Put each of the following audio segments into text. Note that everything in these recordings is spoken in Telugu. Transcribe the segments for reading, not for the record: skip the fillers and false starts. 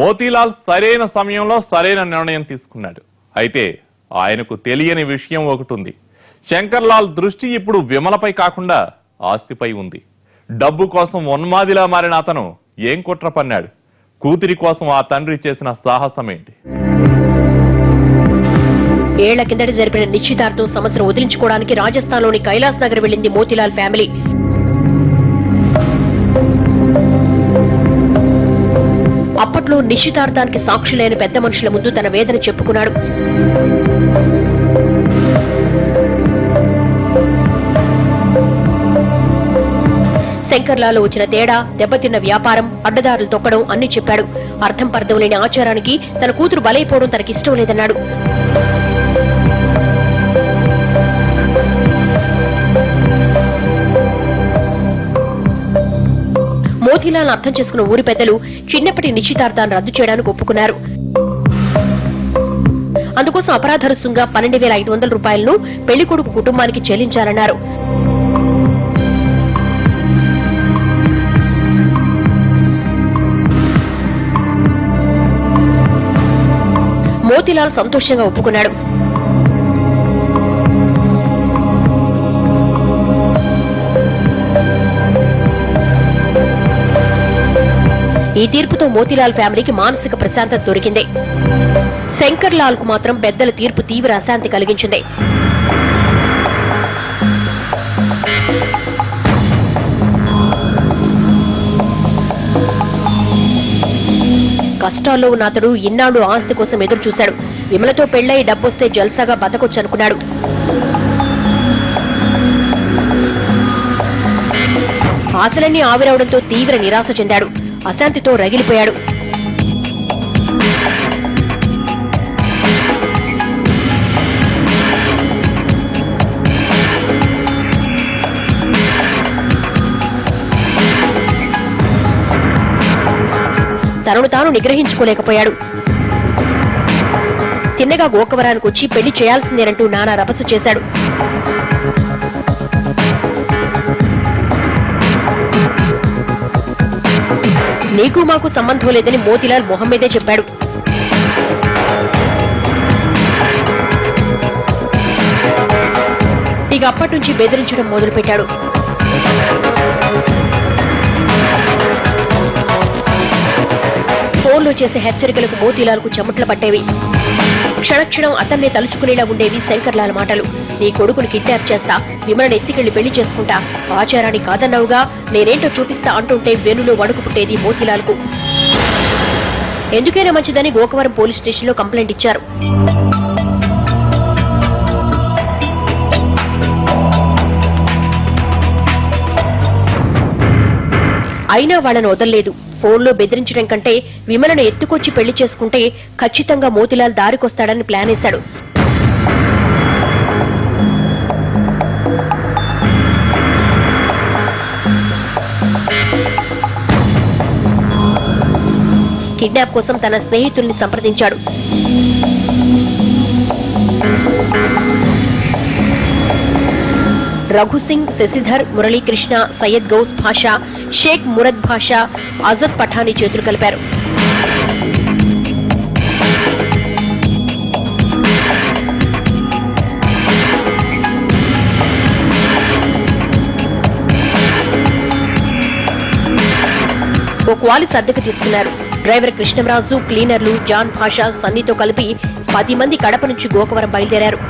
మోతీలాల్ సరైన సమయంలో సరైన నిర్ణయం తీసుకున్నాడు. అయితే ఆయనకు తెలియని విషయం ఒకటి ఉంది. శంకర్లాల్ దృష్టి ఇప్పుడు విమలపై కాకుండా ఆస్తిపై ఉంది. డబ్బు కోసం ఉన్మాదిలా మారిన అతను ఏం కుట్ర పన్నాడు? కూతురి కోసం ఆ తండ్రి చేసిన సాహసమేంటి? ఏళ్ల కిందట జరిపిన నిశ్చితార్థం సమస్యను వదిలించుకోవడానికి రాజస్థాన్లోని కైలాస్ నగర్ వెళ్లింది మోతీలాల్ ఫ్యామిలీ. అప్పట్లో నిశ్చితార్థానికి సాక్షులైన పెద్ద మనుషుల ముందు తన వేదన చెప్పుకున్నాడు. శంకర్లాల్ వచ్చిన తేడా, దెబ్బతిన్న వ్యాపారం, అడ్డదారులు తొక్కడం అన్ని చెప్పాడు. అర్థం పర్థం లేని ఆచారానికి తన కూతురు బలైపోవడం తనకిష్టం లేదన్నాడు. మోతీలాల్ అర్థం చేసుకున్న ఊరి పెద్దలు చిన్నప్పటి నిశ్చితార్థాన్ని రద్దు చేయడానికి ఒప్పుకున్నారు. అందుకోసం అపరాధ రుసుంగా 12,500 రూపాయలను పెళ్లికొడుకు కుటుంబానికి చెల్లించాలన్నారు. మోతీలాల్ సంతోషంగా ఒప్పుకున్నాడు. ఈ తీర్పుతో మోతీలాల్ ఫ్యామిలీకి మానసిక ప్రశాంతత దొరికింది. శంకర్లాల్ కు మాత్రం పెద్దల తీర్పు తీవ్ర అశాంతి కలిగించింది. కష్టాల్లో ఉన్న అతడు ఇన్నాళ్లు ఆస్తి కోసం ఎదురు చూశాడు. విమలతో పెళ్లై డబ్బొస్తే జల్సాగా బతకొచ్చనుకున్నాడు. ఆశలన్నీ ఆవిరవడంతో తీవ్ర నిరాశ చెందాడు. అశాంతితో రగిలిపోయాడు. తనను తాను నిగ్రహించుకోలేకపోయాడు. చిన్నగా గోకవరానికి వచ్చి పెళ్లి చేయాల్సిందేనంటూ నానా రభస చేశాడు. నీకు మాకు సంబంధం లేదని మోతీలాల్ మొహం మీదే చెప్పాడు. ఇక అప్పటి నుంచి బెదిరించడం మొదలుపెట్టాడు. ఫోన్లో చేసే హెచ్చరికలకు మోతీలాల్ కు చెమట్లు పట్టేవి. క్షణక్షణం అతన్నే తలుచుకునేలా ఉండేవి శంకర్లాల్ మాటలు. నీ కొడుకుని కిడ్నాప్ చేస్తా, విమలను ఎత్తికెళ్లి పెళ్లి చేసుకుంటా, ఆచారాన్ని కాదన్నావుగా, నేనేంటో చూపిస్తా అంటుంటే వెనులో వణుకు పుట్టేది మోతీలాల్ కు. ఎందుకైనా మంచిదని గోకవరం పోలీస్ స్టేషన్లో కంప్లైంట్ ఇచ్చారు. అయినా వాళ్లను వదల్లేదు. ఫోన్లో బెదిరించడం కంటే విమలను ఎత్తుకొచ్చి పెళ్లి చేసుకుంటే ఖచ్చితంగా మోతీలాల్ దారికొస్తాడని ప్లాన్ వేశాడు. కిడ్నాప్ కోసం తన స్నేహితుల్ని సంప్రదించాడు. రఘుసింగ్, శశిధర్, మురళీకృష్ణ, సయ్యద్ గౌస్ భాషా, షేక్ మురద్ భాషా, అజద్ పఠానీ చేతులు కలిపారు. ఓ క్వాలిస్ అద్దెకు తీసుకున్నారు. డ్రైవర్ కృష్ణరాజు, క్లీనర్లు జాన్ భాషా, సన్నీతో కలిపి 10 మంది కడప నుంచి గోకవరం బయలుదేరారు.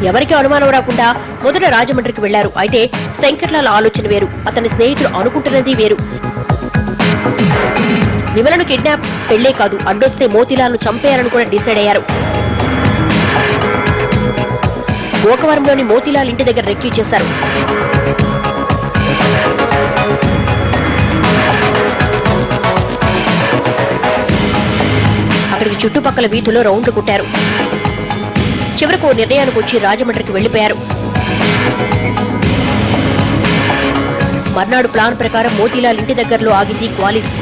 ఎవరికీ అనుమానం రాకుండా మొదట రాజమండ్రికి వెళ్లారు. అయితే శంకర్లాల్ ఆలోచన వేరు, అతని స్నేహితులు అనుకుంటున్నది వేరు. విమలను కిడ్నాప్, పెళ్లే కాదు అడ్డొస్తే మోతీలాల్ను చంపేయాలని కూడా డిసైడ్ అయ్యారు. గోకవరంలోని మోతీలాల్ ఇంటి దగ్గర రెక్కీ చేశారు. అక్కడికి చుట్టుపక్కల వీధుల్లో రౌండ్లు కుట్టారు. చివరకు నిర్ణయానికి వచ్చి రాజమండ్రికి వెళ్లిపోయారు. మర్నాడు ప్లాన్ ప్రకారం మోతీలాల్ ఇంటి దగ్గరలో ఆగింది క్వాలిస్.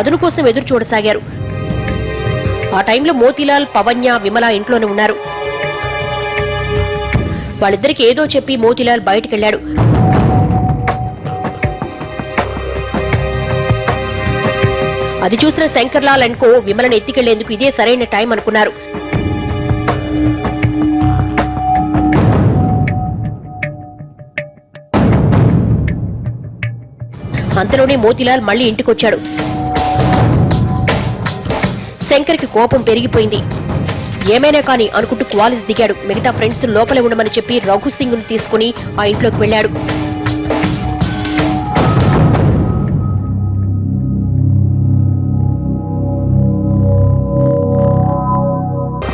అదును కోసం ఎదురు చూడసాగారు. ఆ టైంలో మోతీలాల్, పవన్య, విమల ఇంట్లోనే ఉన్నారు. వాళ్ళిద్దరికి ఏదో చెప్పి మోతీలాల్ బయటికెళ్లాడు. అది చూసిన శంకర్లాల్ అండ్ కో విమలను ఎత్తికెళ్లేందుకు ఇదే సరైన టైం అనుకున్నారు. అంతలోనే మోతీలాల్ మళ్లీ ఇంటికొచ్చాడు. శంకర్కి కోపం పెరిగిపోయింది. ఏమైనా కానీ అనుకుంటూ క్వాలిస్ దిగాడు. మిగతా ఫ్రెండ్స్ లోపలే ఉండమని చెప్పి రఘు సింగ్ ను తీసుకుని ఆ ఇంట్లోకి వెళ్లాడు.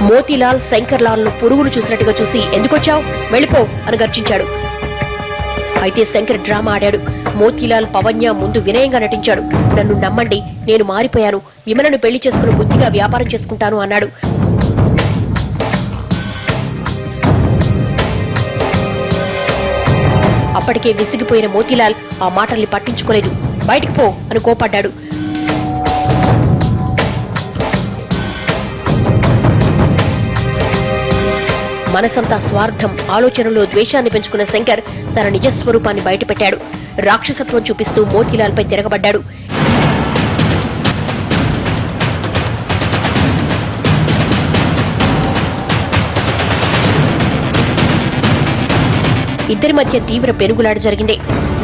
మోతీలాల్ శంకర్లాల్ ను పురుగును చూసినట్టుగా చూసి ఎందుకొచ్చావు, వెళ్ళిపో అని గర్జించాడు. అయితే శంకర్ డ్రామా ఆడాడు. మోతీలాల్ పవన్య ముందు వినయంగా నటించాడు. నన్ను నమ్మండి, నేను మారిపోయాను, విమలను పెళ్లి చేసుకుని బుద్ధిగా వ్యాపారం చేసుకుంటాను అన్నాడు. అప్పటికే విసిగిపోయిన మోతీలాల్ ఆ మాటల్ని పట్టించుకోలేదు. బయటికి పో అని కోపడ్డాడు. మనసంతా స్వార్థం, ఆలోచనలో ద్వేషాన్ని పెంచుకున్న శంకర్ తన నిజస్వరూపాన్ని బయటపెట్టాడు. రాక్షసత్వం చూపిస్తూ మోతీలాల్ పై తిరగబడ్డాడు. ఇద్దరి మధ్య తీవ్ర పెనుగులాట జరిగింది.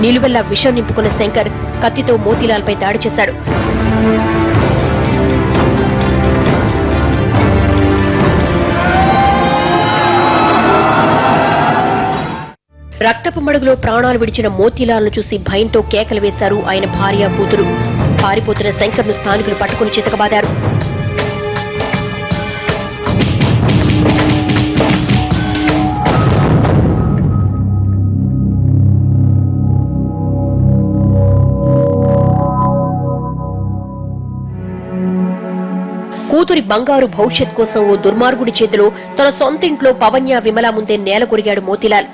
నిలువెల్లా విషం నింపుకున్న శంకర్ కత్తితో మోతీలాల్ పై దాడి చేశాడు. రక్తపు మడుగులో ప్రాణాలు విడిచిన మోతీలాల్ ను చూసి భయంతో కేకలు వేశారు ఆయన భార్య, కూతురు. పారిపోతున్న శంకర్ ను స్థానికులు పట్టుకుని చితకబాదారు. కూతురి బంగారు భవిష్యత్ కోసం ఓ దుర్మార్గుడి చేతిలో తన సొంతింట్లో పవన్య, విమల ముందే నేల కొరిగాడు మోతీలాల్.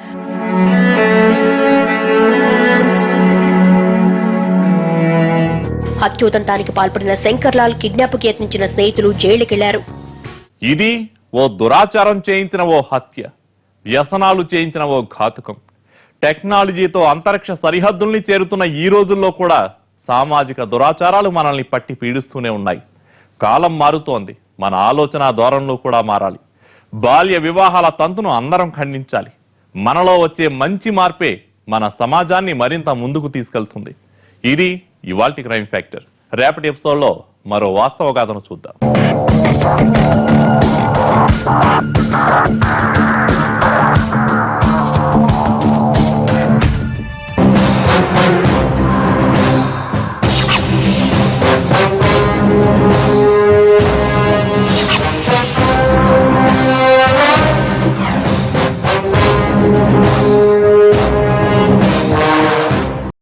హత్యోదంతానికి పాల్పడిన శంకర్లాల్, కిడ్నాప్కు యత్నించిన స్నేహితులు జైలుకెళ్లారు. ఇది ఓ దురాచారం చేయించిన ఓ హత్య, వ్యసనాలు చేయించిన ఓ ఘాతుకం. టెక్నాలజీతో అంతరిక్ష సరిహద్దుల్ని చేరుతున్న ఈ రోజుల్లో కూడా సామాజిక దురాచారాలు మనల్ని పట్టి పీడిస్తూనే ఉన్నాయి. కాలం మారుతోంది, మన ఆలోచన ధోరణులు కూడా మారాలి. బాల్య వివాహాల తంతును అందరం ఖండించాలి. మనలో వచ్చే మంచి మార్పే మన సమాజాన్ని మరింత ముందుకు తీసుకెళ్తుంది. ఇది ఇవాల్టి క్రైమ్ ఫ్యాక్టర్. రేపటి ఎపిసోడ్లో మరో వాస్తవ గాథను చూద్దాం.